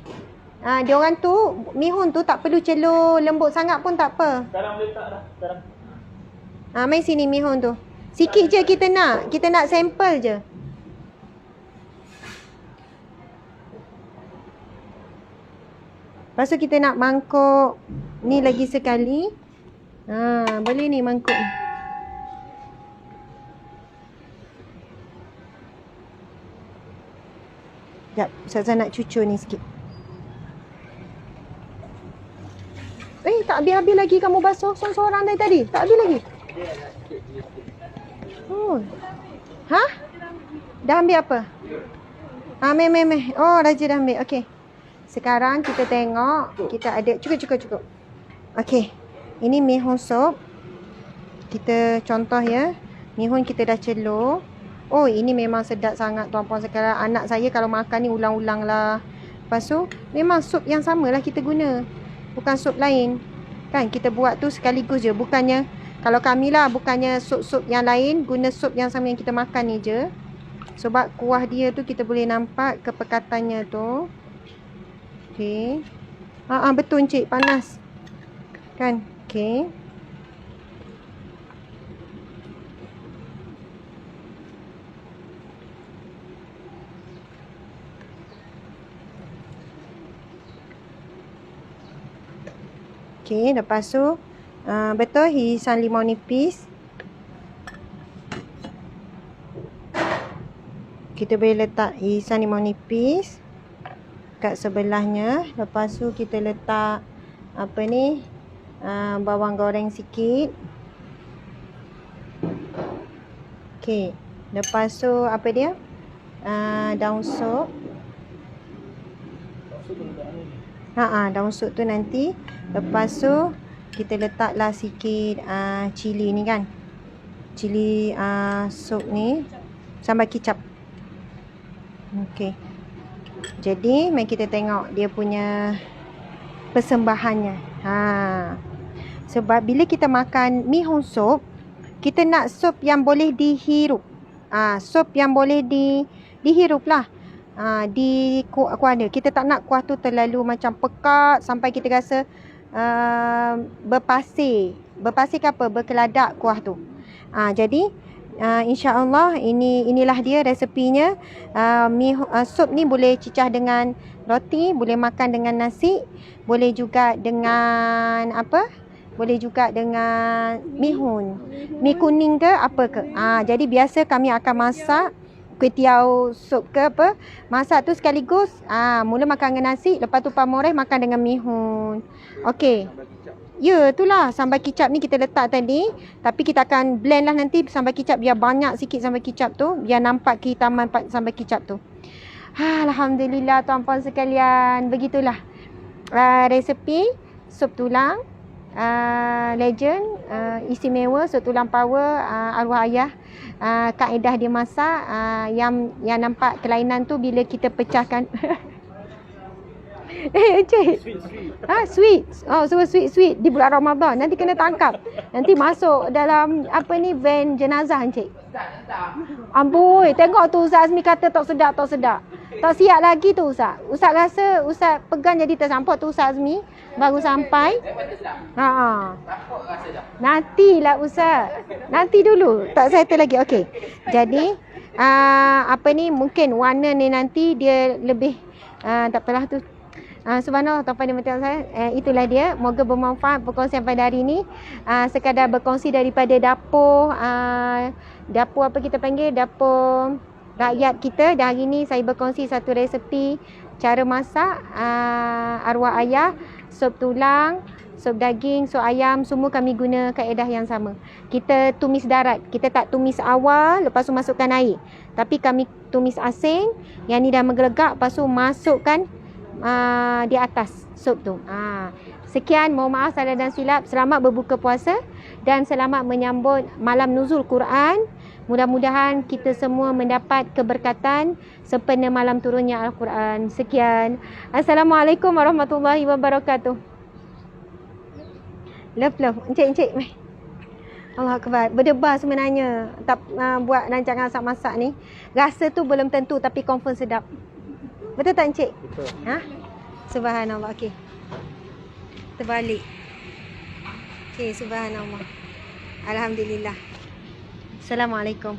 Dia orang tu mihun tu tak perlu celur lembut sangat pun tak apa. Sekarang letak dah. Sekarang. Mai sini mihun tu. Sikit je kita nak. Kita nak sampel je. Lepas tu kita nak mangkuk ni lagi sekali. Boleh ni mangkuk ni. Sekejap, Ustazah nak cucur ni sikit. Tak habis-habis lagi kamu basuh sorang-sorang dari tadi? Tak habis lagi? Dah ambil apa? Meh. Oh, Raja dah ambil. Okey. Sekarang kita tengok. Kita ada. Cukup. Okey. Ini mihun sup. Kita contoh ya. Mihun kita dah celur. Oh, ini memang sedap sangat tuan-puan sekalian. Anak saya kalau makan ni ulang-ulang lah. Lepas tu, memang sup yang sama lah kita guna. Bukan sup lain. Kan kita buat tu sekaligus je. Bukannya, kalau kami lah, bukannya sup-sup yang lain. Guna sup yang sama yang kita makan ni je. Sebab kuah dia tu kita boleh nampak kepekatannya tu. Okey. Betul Encik, panas. Kan? Okey. Okey, lepas tu betul irisan limau nipis. Kita boleh letak irisan limau nipis kat sebelahnya. Lepas tu kita letak apa ni? Bawang goreng sikit. Okey. Lepas tu apa dia? Daun sup. Daun sup tu nanti. Lepas tu kita letaklah sikit cili ni kan. Cili sup ni. Sambal kicap. Okey. Jadi mari kita tengok dia punya persembahannya. Sebab bila kita makan mihun sup, kita nak sup yang boleh dihirup. Sup yang boleh dihirup lah. Di kuah dia. Kita tak nak kuah tu terlalu macam pekat sampai kita rasa berpasir. Berpasir ke apa? Berkeladak kuah tu. Jadi insya-Allah inilah dia resepinya. Sup ni boleh cicah dengan roti, boleh makan dengan nasi, boleh juga dengan apa? Boleh juga dengan mihun. Mi kuning ke apa ke. Jadi biasa kami akan masak kuih tiaw sup ke apa. Masak tu sekaligus mula makan dengan nasi, lepas tu pamoreh makan dengan mihun. Okey. Ya, itulah sambal kicap ni kita letak tadi. Tapi kita akan blend lah nanti sambal kicap biar banyak sikit sambal kicap tu. Biar nampak kehitaman sambal kicap tu. Alhamdulillah tuan-puan sekalian. Begitulah resepi sup tulang. Legend, istimewa, sup tulang power, arwah ayah. Kaedah dia masak. Yang nampak kelainan tu bila kita pecahkan. Encik. Sweet. Semua sweet di bulan Ramadan. Nanti kena tangkap. Nanti masuk dalam apa ni, van jenazah Encik. Amboi, tengok tu Ustaz Azmi kata tak sedap. Tak siap lagi tu Ustaz. Ustaz rasa Ustaz pegang jadi tersampuk tu Ustaz Azmi baru sampai. Nantilah Ustaz. Nanti dulu. Tak settle lagi. Okey. Jadi apa ni, mungkin warna ni nanti dia lebih tak apalah tu. Subhanallah, tuan-puan dan puan-puan saya, itulah dia. Moga bermanfaat perkongsian pada hari ini. Sekadar berkongsi daripada dapur dapur apa kita panggil, dapur rakyat kita. Dan hari ini saya berkongsi satu resepi cara masak arwah ayah, sup tulang, sup daging, sup ayam, semua kami guna kaedah yang sama. Kita tumis darat. Kita tak tumis awal lepas tu masukkan air. Tapi kami tumis asing. Yang ni dah menggelegak, lepas tu masukkan di atas sup tu. Sekian, mohon maaf salah dan silap. Selamat berbuka puasa dan selamat menyambut malam nuzul Quran. Mudah-mudahan kita semua mendapat keberkatan sempena malam turunnya Al-Quran. Sekian. Assalamualaikum warahmatullahi wabarakatuh. Love. Encik. Allah Akbar. Berdebar sebenarnya. Tak buat rancangan masak ni. Rasa tu belum tentu tapi confirm sedap. Betul tak Encik? Betul. Subhanallah. Okey. Terbalik. Okey, subhanallah. Alhamdulillah. Assalamualaikum.